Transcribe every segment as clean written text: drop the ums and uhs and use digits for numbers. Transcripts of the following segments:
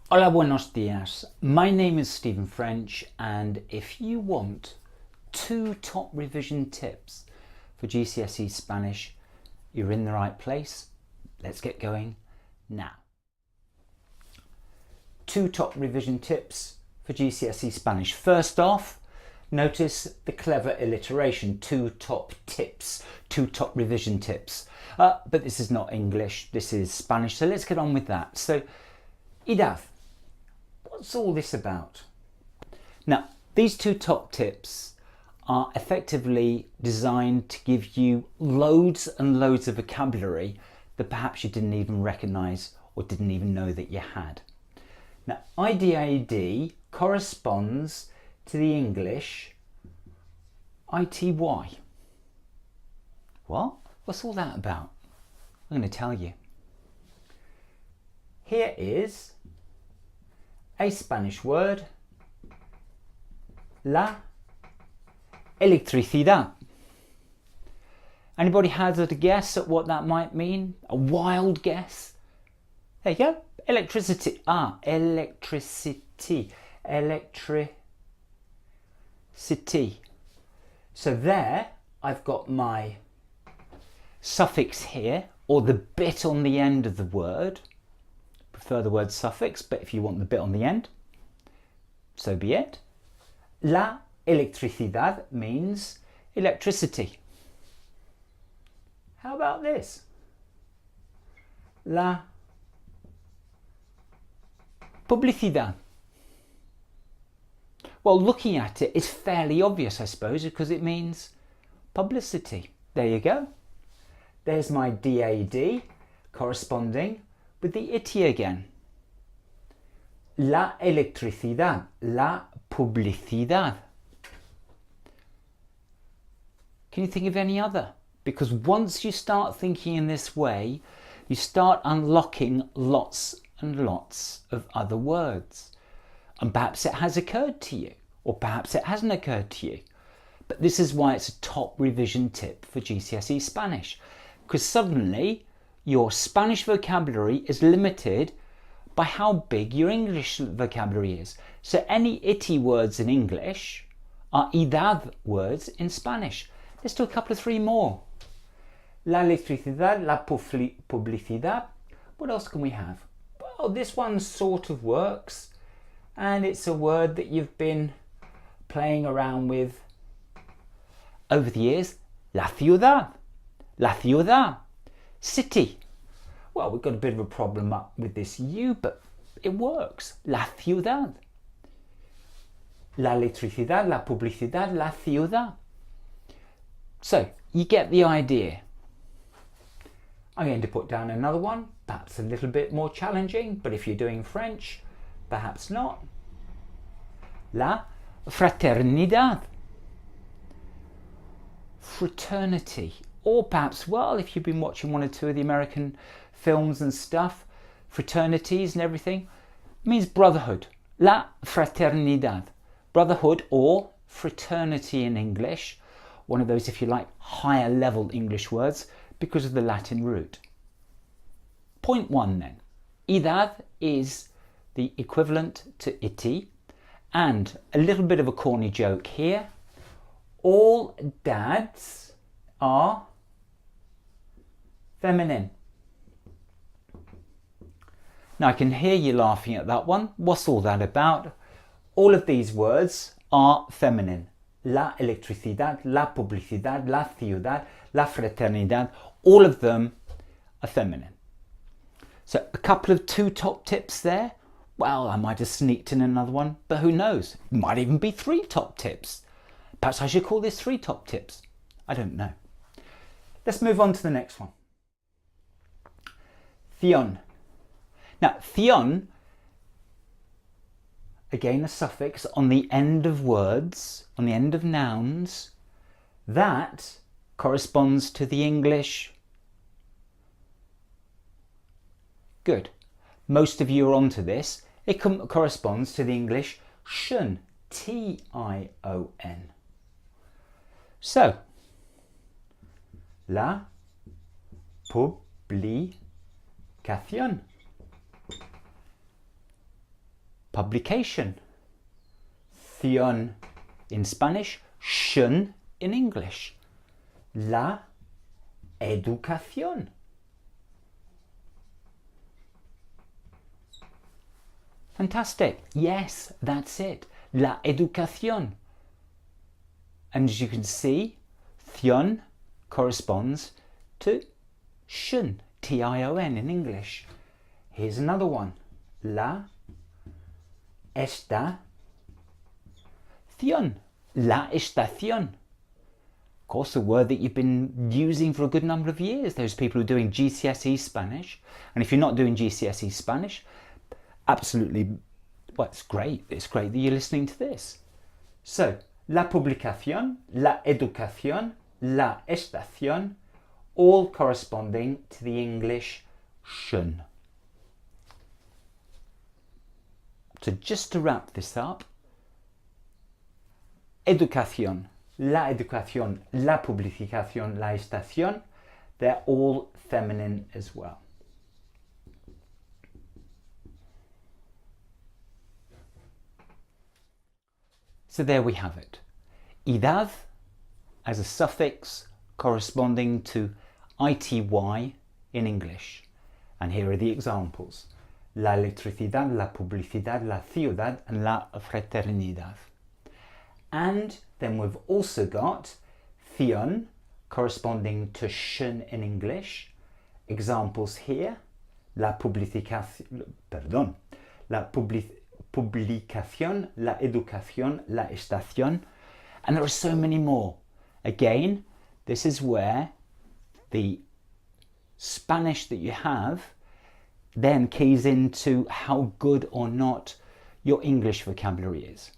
Hola, buenos dias. My name is Stephen French, and if you want 2 top revision tips for GCSE Spanish, you're in the right place. Let's get going now. 2 top revision tips for GCSE Spanish. First off, notice the clever alliteration, 2 top tips, 2 top revision tips. But this is not English, this is Spanish, so let's get on with that. So, edad. What's all this about? Now, these 2 top tips are effectively designed to give you loads and loads of vocabulary that perhaps you didn't even recognise or didn't even know that you had. Now, IDAD corresponds to the English ITY. What? What's all that about? I'm going to tell you. Here is a Spanish word, la electricidad. Anybody hazard a guess at what that might mean? A wild guess? There you go. Electricity. Electricity. Electricity. So there I've got my suffix here, or the bit on the end of the word. Prefer the word suffix, but if you want the bit on the end, so be it. La electricidad means electricity. How about this? La publicidad. Well, looking at it is fairly obvious, I suppose, because it means publicity. There you go. There's my DAD corresponding with the ITY again. La electricidad, la publicidad. Can you think of any other? Because once you start thinking in this way, you start unlocking lots and lots of other words. And perhaps it has occurred to you, or perhaps it hasn't occurred to you. But this is why it's a top revision tip for GCSE Spanish. Because suddenly your Spanish vocabulary is limited by how big your English vocabulary is. So any ITY words in English are edad words in Spanish. Let's do a couple of 3 more. La electricidad, la publicidad. What else can we have? Well, this one sort of works, and it's a word that you've been playing around with over the years. La ciudad. La ciudad. City. Well, we've got a bit of a problem up with this U, but it works. La ciudad. La electricidad, la publicidad, la ciudad. So, you get the idea. I'm going to put down another one, perhaps a little bit more challenging, but if you're doing French, perhaps not. La fraternidad. Fraternity. Or perhaps, well, if you've been watching 1 or 2 of the American films and stuff, fraternities and everything, it means brotherhood. La fraternidad. Brotherhood or fraternity in English. One of those, if you like, higher level English words because of the Latin root. Point 1 then. Edad is the equivalent to ITY. And a little bit of a corny joke here. All dads are feminine. Now I can hear you laughing at that one. What's all that about? All of these words are feminine. La electricidad, la publicidad, la ciudad, la fraternidad, all of them are feminine. So a couple of 2 top tips there. Well, I might have sneaked in another one, but who knows? It might even be 3 top tips. Perhaps I should call this 3 top tips. I don't know. Let's move on to the next one. Tion. Now, tion, again a suffix on the end of words, on the end of nouns, that corresponds to the English. Good. Most of you are onto this. It corresponds to the English tion, T-I-O-N. So, la publicación. publication. Ción in Spanish, tion in English. La educación. Fantastic. Yes, that's it. La educación. And as you can see, tion corresponds to tion, T-I-O-N in English. Here's another one. La estación. La estación. Of course, a word that you've been using for a good number of years. Those people who are doing GCSE Spanish. And if you're not doing GCSE Spanish, absolutely, well, it's great. It's great that you're listening to this. So, la publicación, la educación, la estación, all corresponding to the English tion. So just to wrap this up, educación, la educación, la publicación, la estación, they're all feminine as well. So there we have it. Edad as a suffix corresponding to ity in English. And here are the examples. La electricidad, la publicidad, la ciudad, and la fraternidad. And then we've also got tion corresponding to tion in English. Examples here. La publicación, la educación, la estación. And there are so many more. Again, this is where the Spanish that you have then keys into how good or not your English vocabulary is.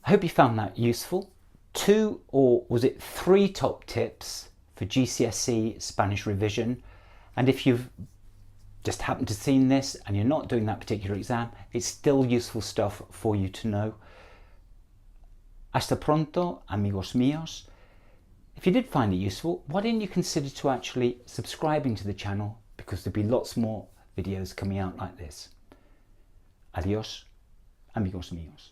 I hope you found that useful. 2 or was it 3 top tips for GCSE Spanish revision. And if you've just happened to seen this and you're not doing that particular exam, it's still useful stuff for you to know. Hasta pronto, amigos míos. If you did find it useful, why didn't you consider to actually subscribing to the channel, because there'll be lots more videos coming out like this. Adiós, amigos míos.